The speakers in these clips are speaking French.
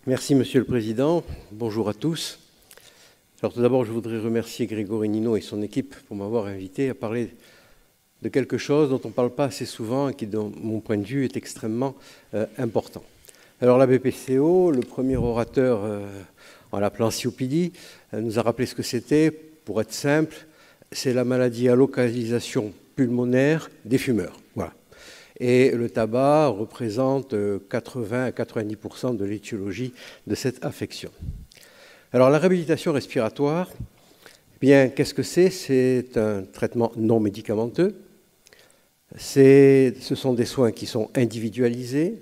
Merci, Monsieur le Président. Bonjour à tous. Alors, tout d'abord, je voudrais remercier Grégory Nino et son équipe pour m'avoir invité à parler de quelque chose dont on ne parle pas assez souvent et qui, de mon point de vue, est extrêmement important. Alors, la BPCO, le premier orateur, en l'appelant COPD, nous a rappelé ce que c'était. Pour être simple, c'est la maladie à localisation pulmonaire des fumeurs. Voilà. Et le tabac représente 80 à 90% de l'étiologie de cette affection. Alors, la réhabilitation respiratoire, eh bien, qu'est-ce que c'est? C'est un traitement non médicamenteux. Ce sont des soins qui sont individualisés,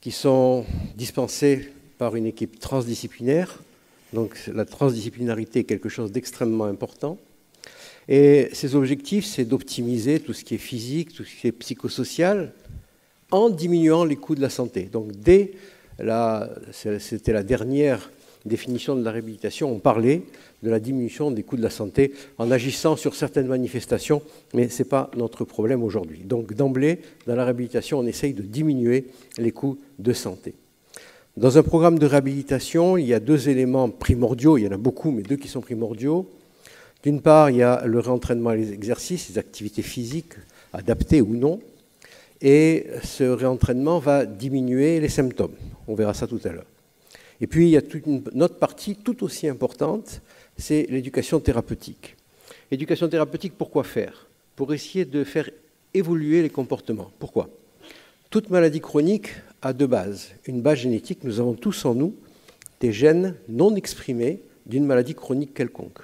qui sont dispensés par une équipe transdisciplinaire. Donc, la transdisciplinarité est quelque chose d'extrêmement important. Et ces objectifs, c'est d'optimiser tout ce qui est physique, tout ce qui est psychosocial, en diminuant les coûts de la santé. Donc, c'était la dernière définition de la réhabilitation, on parlait de la diminution des coûts de la santé en agissant sur certaines manifestations, mais ce n'est pas notre problème aujourd'hui. Donc, d'emblée, dans la réhabilitation, on essaye de diminuer les coûts de santé. Dans un programme de réhabilitation, il y a deux éléments primordiaux, il y en a beaucoup, mais deux qui sont primordiaux. D'une part, il y a le réentraînement à l'exercice, les activités physiques, adaptées ou non, et ce réentraînement va diminuer les symptômes. On verra ça tout à l'heure. Et puis, il y a une autre partie tout aussi importante, c'est l'éducation thérapeutique. L'éducation thérapeutique, pourquoi faire? Pour essayer de faire évoluer les comportements. Pourquoi? Toute maladie chronique a deux bases. Une base génétique, nous avons tous en nous des gènes non exprimés d'une maladie chronique quelconque,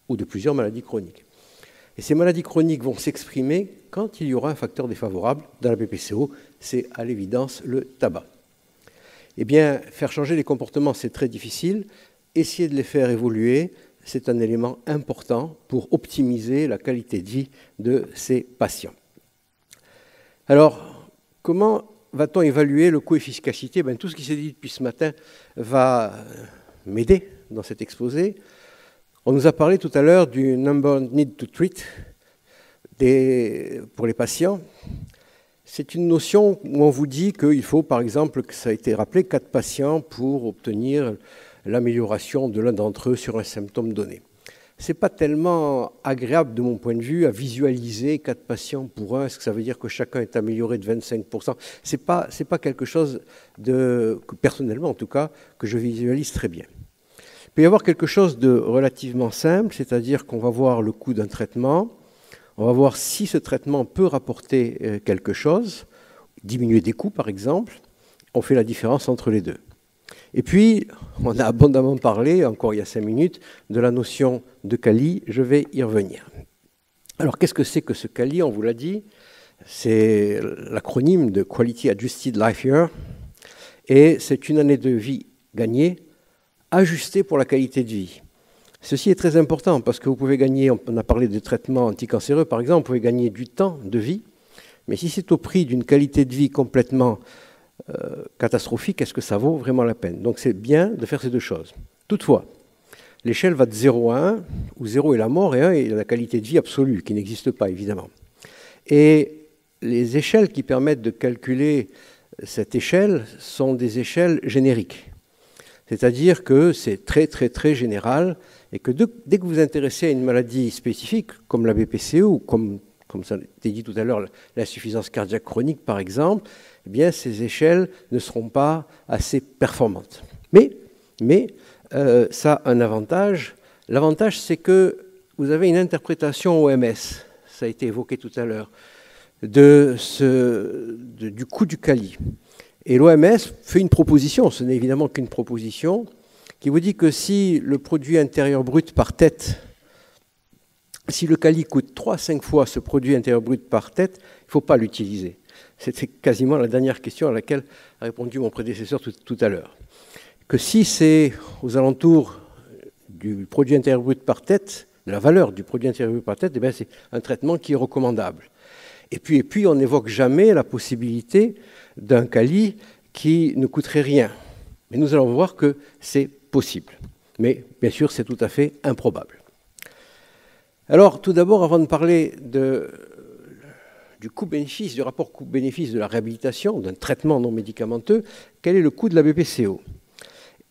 ou de plusieurs maladies chroniques. Et ces maladies chroniques vont s'exprimer quand il y aura un facteur défavorable. Dans la BPCO, c'est à l'évidence le tabac. Eh bien, faire changer les comportements, c'est très difficile. Essayer de les faire évoluer, c'est un élément important pour optimiser la qualité de vie de ces patients. Alors, comment va-t-on évaluer le coût efficacité? Tout ce qui s'est dit depuis ce matin va m'aider dans cet exposé. On nous a parlé tout à l'heure du number need to treat pour les patients. C'est une notion où on vous dit qu'il faut, par exemple, que ça a été rappelé, 4 patients pour obtenir l'amélioration de l'un d'entre eux sur un symptôme donné. Ce n'est pas tellement agréable, de mon point de vue, à visualiser 4 patients pour un. Est-ce que ça veut dire que chacun est amélioré de 25%? Ce n'est pas quelque chose, personnellement en tout cas, que je visualise très bien. Il peut y avoir quelque chose de relativement simple, c'est-à-dire qu'on va voir le coût d'un traitement, on va voir si ce traitement peut rapporter quelque chose, diminuer des coûts par exemple, on fait la différence entre les deux. Et puis, on a abondamment parlé, encore il y a 5 minutes, de la notion de QALY, je vais y revenir. Alors qu'est-ce que c'est que ce QALY? On vous l'a dit, c'est l'acronyme de Quality Adjusted Life Year, et c'est une année de vie gagnée, ajustée pour la qualité de vie. Ceci est très important parce que vous pouvez gagner, on a parlé de traitements anticancéreux par exemple, vous pouvez gagner du temps de vie, mais si c'est au prix d'une qualité de vie complètement catastrophique, est-ce que ça vaut vraiment la peine? Donc c'est bien de faire ces deux choses. Toutefois, l'échelle va de 0 à 1, où 0 est la mort et 1 est la qualité de vie absolue, qui n'existe pas évidemment. Et les échelles qui permettent de calculer cette échelle sont des échelles génériques. C'est-à-dire que c'est très très très général et que dès que vous vous intéressez à une maladie spécifique, comme la BPCO ou comme ça a été dit tout à l'heure, l'insuffisance cardiaque chronique par exemple, eh bien ces échelles ne seront pas assez performantes. Mais ça a un avantage. L'avantage, c'est que vous avez une interprétation OMS, ça a été évoqué tout à l'heure, du coût du QALY. Et l'OMS fait une proposition, ce n'est évidemment qu'une proposition, qui vous dit que si le produit intérieur brut par tête, si le QALY coûte 3 à 5 fois ce produit intérieur brut par tête, il ne faut pas l'utiliser. C'était quasiment la dernière question à laquelle a répondu mon prédécesseur tout à l'heure. Que si c'est aux alentours du produit intérieur brut par tête, de la valeur du produit intérieur brut par tête, eh bien c'est un traitement qui est recommandable. Et puis on n'évoque jamais la possibilité d'un QALY qui ne coûterait rien. Mais nous allons voir que c'est possible. Mais bien sûr, c'est tout à fait improbable. Alors, tout d'abord, avant de parler du coût-bénéfice, du rapport coût-bénéfice de la réhabilitation, d'un traitement non médicamenteux, quel est le coût de la BPCO?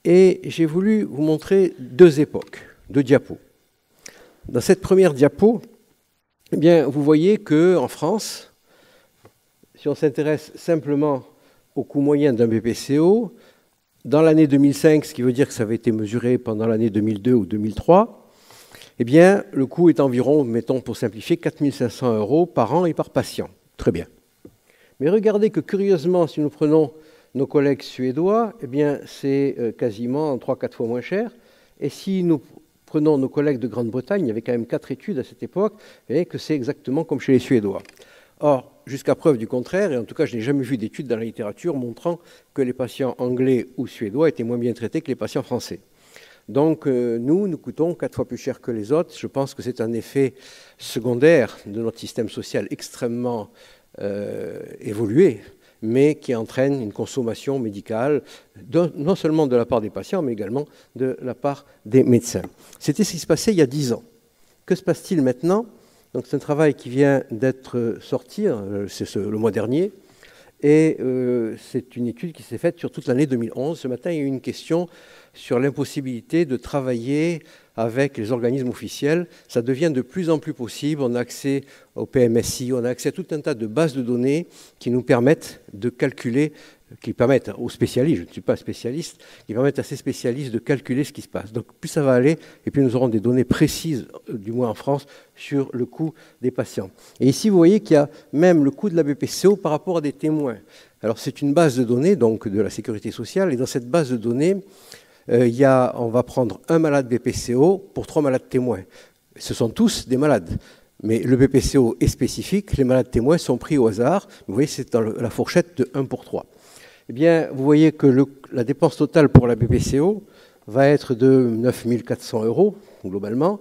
Et j'ai voulu vous montrer deux époques, deux diapos. Dans cette première diapo, eh bien, vous voyez qu'en France, si on s'intéresse simplement au coût moyen d'un BPCO, dans l'année 2005, ce qui veut dire que ça avait été mesuré pendant l'année 2002 ou 2003, eh bien, le coût est environ, mettons pour simplifier, 4 500 € par an et par patient. Très bien. Mais regardez que curieusement, si nous prenons nos collègues suédois, eh bien, c'est quasiment 3-4 fois moins cher. Et si nous prenons nos collègues de Grande-Bretagne, il y avait quand même 4 études à cette époque, vous voyez que c'est exactement comme chez les Suédois. Or, jusqu'à preuve du contraire, et en tout cas je n'ai jamais vu d'études dans la littérature montrant que les patients anglais ou suédois étaient moins bien traités que les patients français. Donc nous coûtons 4 fois plus cher que les autres. Je pense que c'est un effet secondaire de notre système social extrêmement évolué, mais qui entraîne une consommation médicale, non seulement de la part des patients, mais également de la part des médecins. C'était ce qui se passait il y a 10 ans. Que se passe-t-il maintenant ? Donc c'est un travail qui vient d'être sorti, c'est le mois dernier, et c'est une étude qui s'est faite sur toute l'année 2011. Ce matin, il y a eu une question sur l'impossibilité de travailler avec les organismes officiels. Ça devient de plus en plus possible. On a accès au PMSI, on a accès à tout un tas de bases de données qui nous permettent de calculer, qui permettent aux spécialistes, je ne suis pas spécialiste, qui permettent à ces spécialistes de calculer ce qui se passe. Donc plus ça va aller, et plus nous aurons des données précises, du moins en France, sur le coût des patients. Et ici, vous voyez qu'il y a même le coût de la BPCO par rapport à des témoins. Alors c'est une base de données donc de la sécurité sociale, et dans cette base de données, on va prendre un malade BPCO pour 3 malades témoins. Ce sont tous des malades. Mais le BPCO est spécifique, les malades témoins sont pris au hasard. Vous voyez, c'est dans la fourchette de 1 pour 3. Eh bien, vous voyez que la dépense totale pour la BPCO va être de 9 400 € globalement.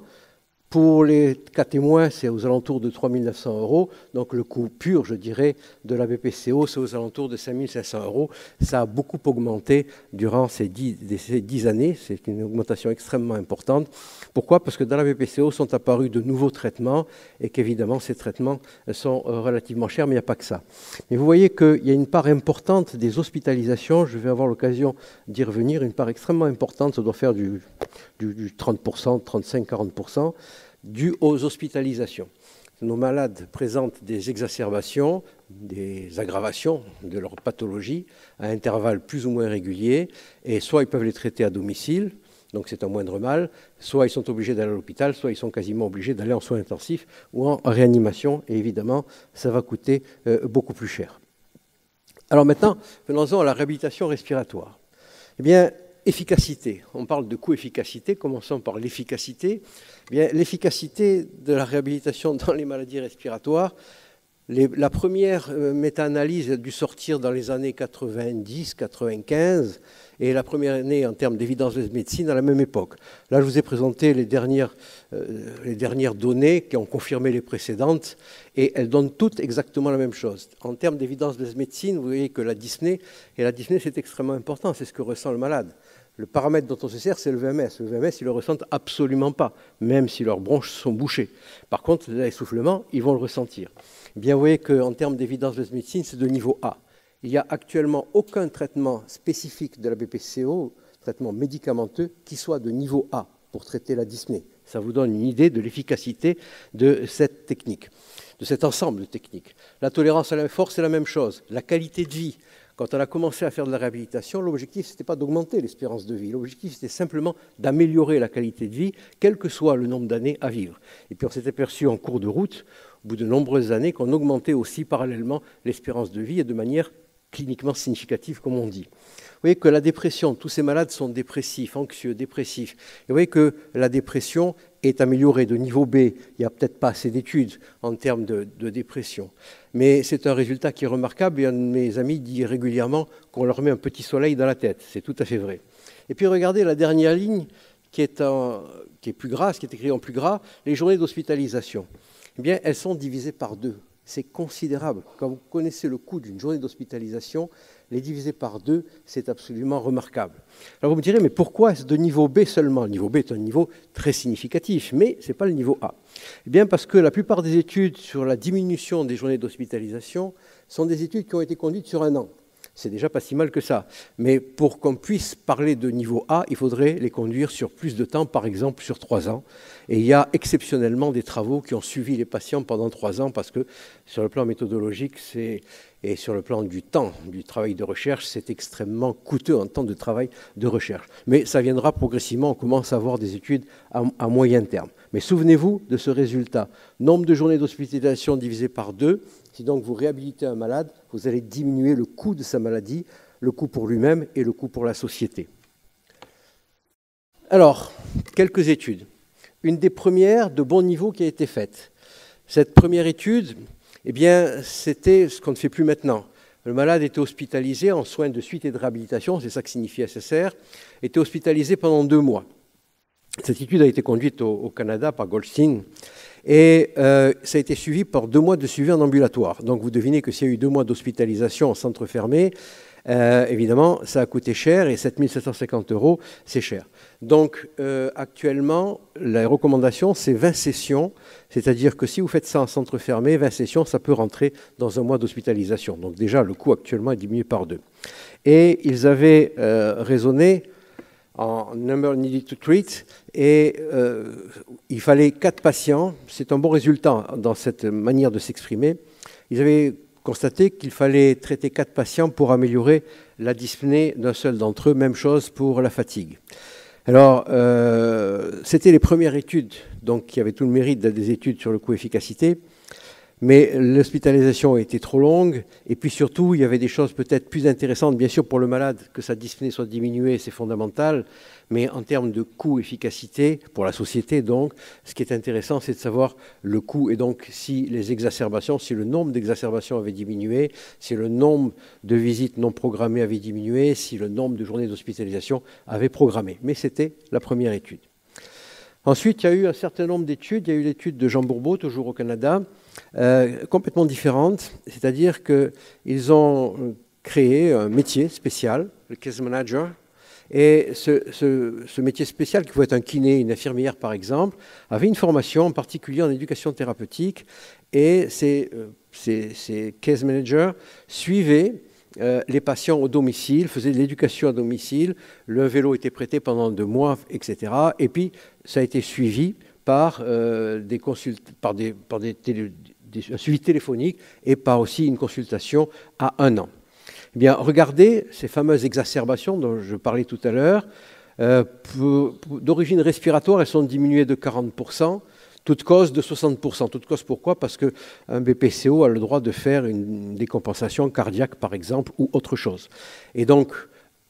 Pour les cas témoins, c'est aux alentours de 3 900 €. Donc le coût pur, je dirais, de la BPCO, c'est aux alentours de 5 500 €. Ça a beaucoup augmenté durant ces 10 années. C'est une augmentation extrêmement importante. Pourquoi ? Parce que dans la BPCO sont apparus de nouveaux traitements et qu'évidemment, ces traitements sont relativement chers, mais il n'y a pas que ça. Mais vous voyez qu'il y a une part importante des hospitalisations. Je vais avoir l'occasion d'y revenir. Une part extrêmement importante, ça doit faire du 30%, 35-40%. Dû aux hospitalisations. Nos malades présentent des exacerbations, des aggravations de leur pathologie à intervalles plus ou moins réguliers, et soit ils peuvent les traiter à domicile, donc c'est un moindre mal, soit ils sont obligés d'aller à l'hôpital, soit ils sont quasiment obligés d'aller en soins intensifs ou en réanimation, et évidemment, ça va coûter beaucoup plus cher. Alors maintenant, venons-en à la réhabilitation respiratoire. Eh bien, efficacité. On parle de coût-efficacité. Commençons par l'efficacité. Eh bien, l'efficacité de la réhabilitation dans les maladies respiratoires, la première méta-analyse a dû sortir dans les années 90-95 et la première année en termes d'évidence de médecine à la même époque. Là, je vous ai présenté les dernières données qui ont confirmé les précédentes et elles donnent toutes exactement la même chose. En termes d'évidence de médecine, vous voyez que la dyspnée, et la dyspnée c'est extrêmement important, c'est ce que ressent le malade. Le paramètre dont on se sert, c'est le VMS. Le VMS, ils ne le ressentent absolument pas, même si leurs bronches sont bouchées. Par contre, l'essoufflement, ils vont le ressentir. Eh bien, vous voyez qu'en termes d'évidence de médecine, c'est de niveau A. Il n'y a actuellement aucun traitement spécifique de la BPCO, traitement médicamenteux, qui soit de niveau A pour traiter la dyspnée. Ça vous donne une idée de l'efficacité de cette technique, de cet ensemble de techniques. La tolérance à l'effort, c'est la même chose. La qualité de vie. Quand on a commencé à faire de la réhabilitation, l'objectif, ce n'était pas d'augmenter l'espérance de vie. L'objectif, c'était simplement d'améliorer la qualité de vie, quel que soit le nombre d'années à vivre. Et puis on s'est aperçu en cours de route, au bout de nombreuses années, qu'on augmentait aussi parallèlement l'espérance de vie et de manière cliniquement significative, comme on dit. Vous voyez que la dépression, tous ces malades sont dépressifs, anxieux, dépressifs. Et vous voyez que la dépression est améliorée de niveau B. Il n'y a peut-être pas assez d'études en termes de dépression. Mais c'est un résultat qui est remarquable et un de mes amis dit régulièrement qu'on leur met un petit soleil dans la tête. C'est tout à fait vrai. Et puis regardez la dernière ligne qui est plus gras, qui est écrite en plus gras, les journées d'hospitalisation. Eh bien, elles sont divisées par 2. C'est considérable. Quand vous connaissez le coût d'une journée d'hospitalisation, les diviser par 2, c'est absolument remarquable. Alors vous me direz, mais pourquoi est-ce de niveau B seulement ? Le niveau B est un niveau très significatif, mais ce n'est pas le niveau A. Eh bien parce que la plupart des études sur la diminution des journées d'hospitalisation sont des études qui ont été conduites sur 1 an. c'est déjà pas si mal que ça. Mais pour qu'on puisse parler de niveau A, il faudrait les conduire sur plus de temps, par exemple sur 3 ans. Et il y a exceptionnellement des travaux qui ont suivi les patients pendant 3 ans parce que sur le plan méthodologique et sur le plan du temps, du travail de recherche, c'est extrêmement coûteux en temps de travail de recherche. Mais ça viendra progressivement, on commence à avoir des études à moyen terme. Mais souvenez-vous de ce résultat. Nombre de journées d'hospitalisation divisé par 2. Si donc vous réhabilitez un malade, vous allez diminuer le coût de sa maladie, le coût pour lui-même et le coût pour la société. Alors, quelques études. Une des premières de bon niveau qui a été faite. Cette première étude, eh bien, c'était ce qu'on ne fait plus maintenant. Le malade était hospitalisé en soins de suite et de réhabilitation, c'est ça que signifie SSR, était hospitalisé pendant 2 mois. Cette étude a été conduite au Canada par Goldstein et ça a été suivi par 2 mois de suivi en ambulatoire. Donc vous devinez que s'il y a eu 2 mois d'hospitalisation en centre fermé, évidemment, ça a coûté cher et 7 750 €, c'est cher. Donc actuellement, la recommandation, c'est 20 sessions, c'est-à-dire que si vous faites ça en centre fermé, 20 sessions, ça peut rentrer dans un mois d'hospitalisation. Donc déjà, le coût actuellement est diminué par 2. Et ils avaient raisonné en number needed to treat, et il fallait 4 patients. C'est un bon résultat dans cette manière de s'exprimer. Ils avaient constaté qu'il fallait traiter 4 patients pour améliorer la dyspnée d'un seul d'entre eux. Même chose pour la fatigue. Alors, c'était les premières études, donc qui avaient tout le mérite d'être des études sur le coût-efficacité. Mais l'hospitalisation était trop longue, et puis surtout, il y avait des choses peut-être plus intéressantes, bien sûr pour le malade, que sa dyspnée soit diminuée, c'est fondamental, mais en termes de coût-efficacité, pour la société donc, ce qui est intéressant, c'est de savoir le coût, et donc si les exacerbations, si le nombre d'exacerbations avait diminué, si le nombre de visites non programmées avait diminué, si le nombre de journées d'hospitalisation avait programmé. Mais c'était la première étude. Ensuite, il y a eu un certain nombre d'études. Il y a eu l'étude de Jean Bourbeau, toujours au Canada, complètement différente, c'est-à-dire qu'ils ont créé un métier spécial, le case manager, et ce métier spécial, qui pouvait être un kiné, une infirmière par exemple, avait une formation en particulier en éducation thérapeutique, et ces case managers suivaient les patients au domicile, faisaient de l'éducation à domicile, le vélo était prêté pendant 2 mois, etc. Et puis, ça a été suivi par un suivi téléphonique et par aussi une consultation à 1 an. Eh bien, regardez ces fameuses exacerbations dont je parlais tout à l'heure. D'origine respiratoire, elles sont diminuées de 40%. Toute cause de 60%. Toute cause pourquoi? Parce qu'un BPCO a le droit de faire une décompensation cardiaque, par exemple, ou autre chose. Et donc,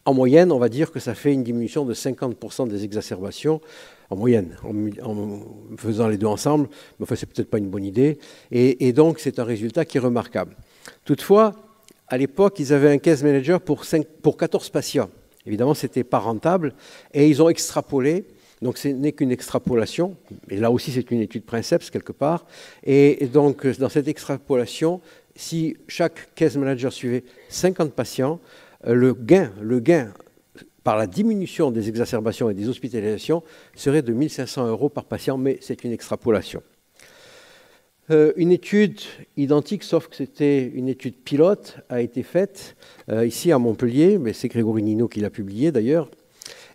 en moyenne, on va dire que ça fait une diminution de 50% des exacerbations, en moyenne, en faisant les deux ensemble. Mais enfin, c'est peut-être pas une bonne idée. Et donc, c'est un résultat qui est remarquable. Toutefois, à l'époque, ils avaient un case manager pour 14 patients. Évidemment, ce n'était pas rentable. Et ils ont extrapolé. Donc ce n'est qu'une extrapolation, et là aussi c'est une étude Princeps quelque part, et donc dans cette extrapolation, si chaque case manager suivait 50 patients, le gain par la diminution des exacerbations et des hospitalisations serait de 1 500 € par patient, mais c'est une extrapolation. Une étude identique, sauf que c'était une étude pilote, a été faite ici à Montpellier, mais c'est Grégory Nino qui l'a publiée d'ailleurs.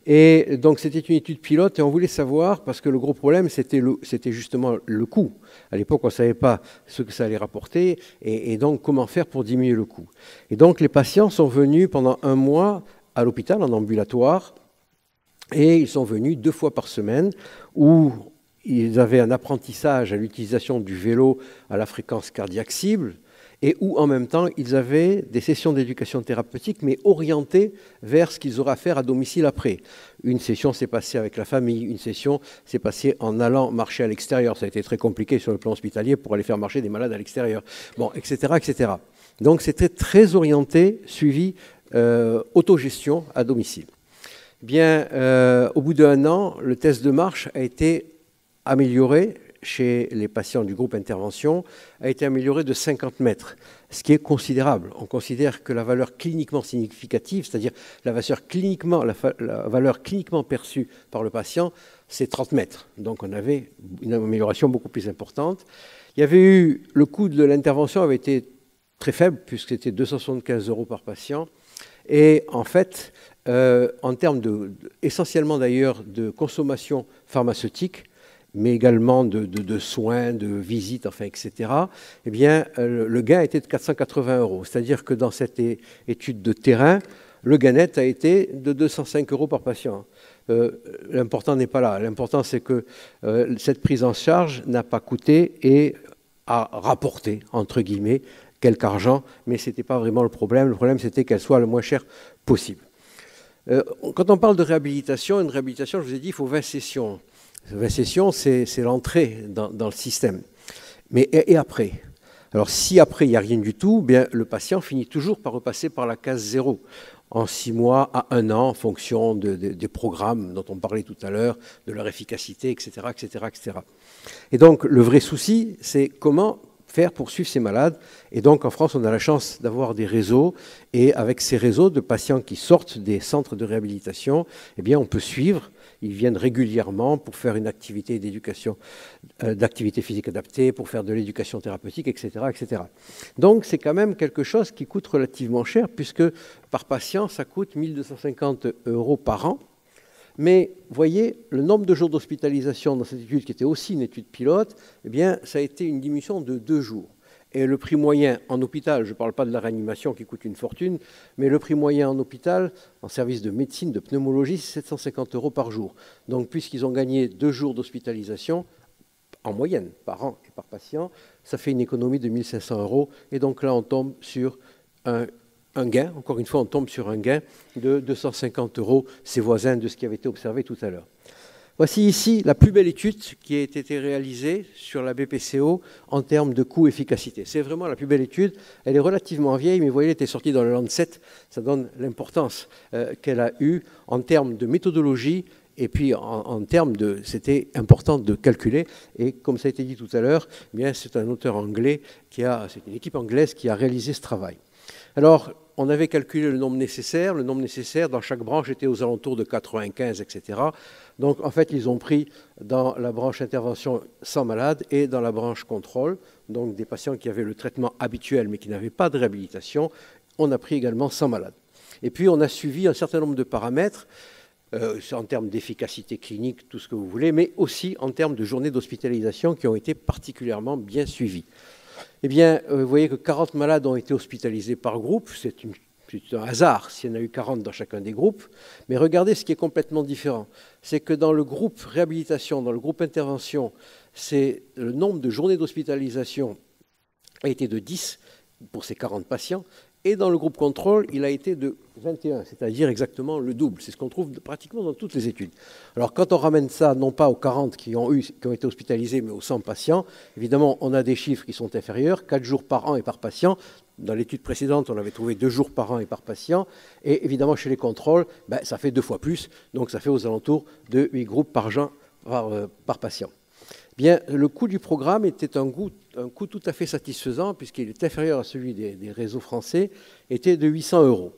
Et donc c'était une étude pilote et on voulait savoir, parce que le gros problème c'était justement le coût. À l'époque on ne savait pas ce que ça allait rapporter et donc comment faire pour diminuer le coût. Et donc les patients sont venus pendant 1 mois à l'hôpital en ambulatoire et ils sont venus 2 fois par semaine où ils avaient un apprentissage à l'utilisation du vélo à la fréquence cardiaque cible, et où en même temps ils avaient des sessions d'éducation thérapeutique, mais orientées vers ce qu'ils auraient à faire à domicile après. Une session s'est passée avec la famille, une session s'est passée en allant marcher à l'extérieur. Ça a été très compliqué sur le plan hospitalier pour aller faire marcher des malades à l'extérieur, bon, etc., etc. Donc c'était très orienté, suivi, autogestion à domicile. Bien, au bout d'1 an, le test de marche a été amélioré chez les patients du groupe intervention, a été amélioré de 50 mètres, ce qui est considérable. On considère que la valeur cliniquement significative, c'est-à-dire la valeur cliniquement perçue par le patient, c'est 30 mètres. Donc on avait une amélioration beaucoup plus importante. Il y avait eu, le coût de l'intervention avait été très faible, puisque c'était 275 € par patient. Et en fait, en termes essentiellement d'ailleurs de consommation pharmaceutique, mais également de soins, de visites, enfin, etc., eh bien, le gain était de 480 €. C'est-à-dire que dans cette étude de terrain, le gain net a été de 205 € par patient. L'important n'est pas là. L'important, c'est que cette prise en charge n'a pas coûté et a rapporté, entre guillemets, quelque argent, mais ce n'était pas vraiment le problème. Le problème, c'était qu'elle soit le moins chère possible. Quand on parle de réhabilitation, une réhabilitation, je vous ai dit, il faut 20 sessions. 20 sessions, c'est l'entrée dans le système. Mais et après? Alors, si après, il n'y a rien du tout, bien, le patient finit toujours par repasser par la case 0 en 6 mois à 1 an, en fonction des programmes dont on parlait tout à l'heure, de leur efficacité, etc., etc., etc. Et donc, le vrai souci, c'est comment faire pour suivre ces malades. Et donc, en France, on a la chance d'avoir des réseaux. Et avec ces réseaux de patients qui sortent des centres de réhabilitation, eh bien, on peut suivre. Ils viennent régulièrement pour faire une activité d'éducation, d'activité physique adaptée, pour faire de l'éducation thérapeutique, etc., etc. Donc, c'est quand même quelque chose qui coûte relativement cher, puisque par patient, ça coûte 1 250 € par an. Mais voyez, le nombre de jours d'hospitalisation dans cette étude, qui était aussi une étude pilote, eh bien, ça a été une diminution de 2 jours. Et le prix moyen en hôpital, je ne parle pas de la réanimation qui coûte une fortune, mais le prix moyen en hôpital, en service de médecine, de pneumologie, c'est 750 € par jour. Donc, puisqu'ils ont gagné 2 jours d'hospitalisation, en moyenne, par an et par patient, ça fait une économie de 1 500 €. Et donc là, on tombe sur un gain, encore une fois, on tombe sur un gain de 250 €, c'est voisin de ce qui avait été observé tout à l'heure. Voici ici la plus belle étude qui a été réalisée sur la BPCO en termes de coût-efficacité. C'est vraiment la plus belle étude. Elle est relativement vieille, mais vous voyez, elle était sortie dans le Lancet. Ça donne l'importance qu'elle a eue en termes de méthodologie. Et puis, en termes de... C'était important de calculer. Et comme ça a été dit tout à l'heure, eh bien, c'est un auteur anglais c'est une équipe anglaise qui a réalisé ce travail. Alors, on avait calculé le nombre nécessaire. Le nombre nécessaire dans chaque branche était aux alentours de 95, etc. Donc, en fait, ils ont pris dans la branche intervention 100 malades et dans la branche contrôle, donc des patients qui avaient le traitement habituel mais qui n'avaient pas de réhabilitation, on a pris également 100 malades. Et puis, on a suivi un certain nombre de paramètres en termes d'efficacité clinique, tout ce que vous voulez, mais aussi en termes de journées d'hospitalisation qui ont été particulièrement bien suivies. Eh bien, vous voyez que 40 malades ont été hospitalisés par groupe. C'est un hasard s'il y en a eu 40 dans chacun des groupes. Mais regardez ce qui est complètement différent. C'est que dans le groupe réhabilitation, dans le groupe intervention, le nombre de journées d'hospitalisation a été de 10 pour ces 40 patients. Et dans le groupe contrôle, il a été de 21, c'est-à-dire exactement le double. C'est ce qu'on trouve pratiquement dans toutes les études. Alors, quand on ramène ça, non pas aux 40 qui ont été hospitalisés, mais aux 100 patients, évidemment, on a des chiffres qui sont inférieurs, 4 jours par an et par patient. Dans l'étude précédente, on avait trouvé 2 jours par an et par patient. Et évidemment, chez les contrôles, ça fait 2 fois plus. Donc, ça fait aux alentours de 8 groupes par patient. Bien, le coût du programme était un coût tout à fait satisfaisant, puisqu'il est inférieur à celui des réseaux français, était de 800 €.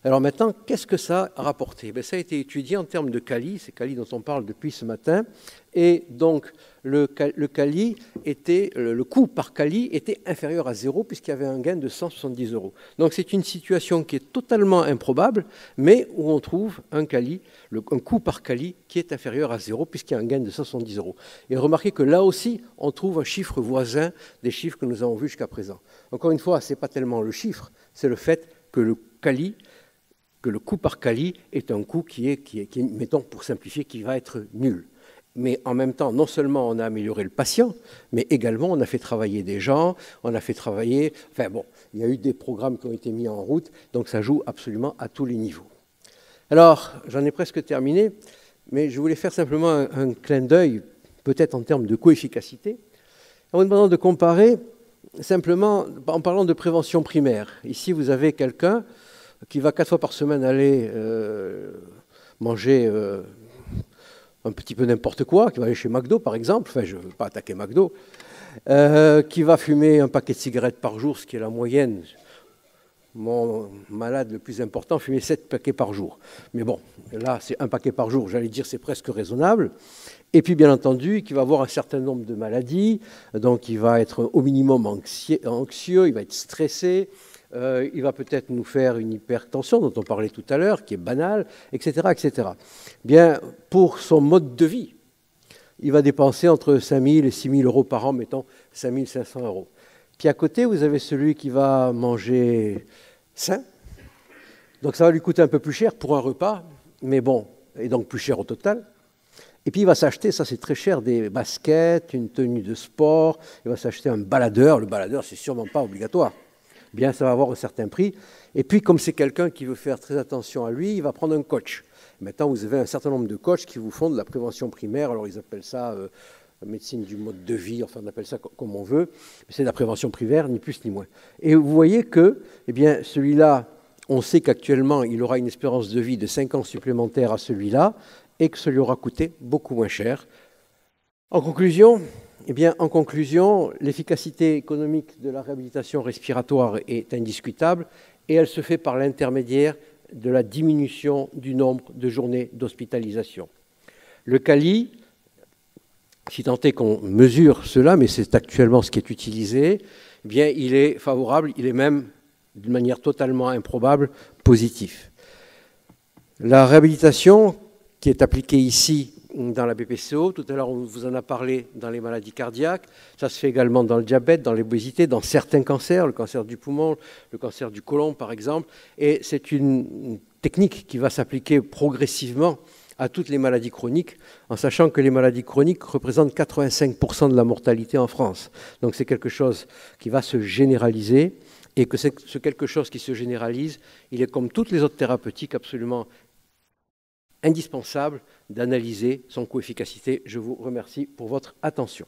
Alors maintenant, qu'est-ce que ça a rapporté? Ça a été étudié en termes de CALI, c'est CALI dont on parle depuis ce matin, et donc le coût par CALI était inférieur à 0, puisqu'il y avait un gain de 170 €. Donc c'est une situation qui est totalement improbable, mais où on trouve un coût par CALI qui est inférieur à 0, puisqu'il y a un gain de 170 €. Et remarquez que là aussi, on trouve un chiffre voisin des chiffres que nous avons vus jusqu'à présent. Encore une fois, ce n'est pas tellement le chiffre, c'est le fait que le coût par CALI est un coût qui est, mettons pour simplifier, qui va être nul. Mais en même temps, non seulement on a amélioré le patient, mais également on a fait travailler des gens, on a fait travailler... Enfin bon, il y a eu des programmes qui ont été mis en route, donc ça joue absolument à tous les niveaux. Alors, j'en ai presque terminé, mais je voulais faire simplement un clin d'œil, peut-être en termes de coefficacité, en vous demandant de comparer simplement en parlant de prévention primaire. Ici, vous avez quelqu'un qui va 4 fois par semaine aller manger un petit peu n'importe quoi, qui va aller chez McDo par exemple, enfin je ne veux pas attaquer McDo, qui va fumer un paquet de cigarettes par jour, ce qui est la moyenne. Mon malade le plus important fumait 7 paquets par jour. Mais bon, là c'est un paquet par jour, j'allais dire c'est presque raisonnable. Et puis bien entendu, qui va avoir un certain nombre de maladies, donc il va être au minimum anxieux, il va être stressé, il va peut-être nous faire une hypertension dont on parlait tout à l'heure, qui est banale, etc., etc. Bien, pour son mode de vie, il va dépenser entre 5 000 et 6 000 euros par an, mettons 5 500 euros. Puis à côté, vous avez celui qui va manger sain. Donc ça va lui coûter un peu plus cher pour un repas, mais bon, et donc plus cher au total. Et puis il va s'acheter, ça c'est très cher, des baskets, une tenue de sport, il va s'acheter un baladeur. Le baladeur, c'est sûrement pas obligatoire. Bien, ça va avoir un certain prix. Et puis, comme c'est quelqu'un qui veut faire très attention à lui, il va prendre un coach. Maintenant, vous avez un certain nombre de coachs qui vous font de la prévention primaire. Alors, ils appellent ça médecine du mode de vie, enfin, on appelle ça comme on veut. Mais c'est de la prévention primaire, ni plus ni moins. Et vous voyez que, eh bien, celui-là, on sait qu'actuellement, il aura une espérance de vie de 5 ans supplémentaires à celui-là, et que ça lui aura coûté beaucoup moins cher. En conclusion, l'efficacité économique de la réhabilitation respiratoire est indiscutable et elle se fait par l'intermédiaire de la diminution du nombre de journées d'hospitalisation. Le CALI, si tant est qu'on mesure cela, mais c'est actuellement ce qui est utilisé, eh bien, il est favorable, il est même, d'une manière totalement improbable, positif. La réhabilitation qui est appliquée ici dans la BPCO, tout à l'heure on vous en a parlé dans les maladies cardiaques, ça se fait également dans le diabète, dans l'obésité, dans certains cancers, le cancer du poumon, le cancer du côlon par exemple, et c'est une technique qui va s'appliquer progressivement à toutes les maladies chroniques, en sachant que les maladies chroniques représentent 85% de la mortalité en France. Donc c'est quelque chose qui va se généraliser, et que ce quelque chose qui se généralise, il est comme toutes les autres thérapeutiques absolument indispensable d'analyser son coût-efficacité. Je vous remercie pour votre attention.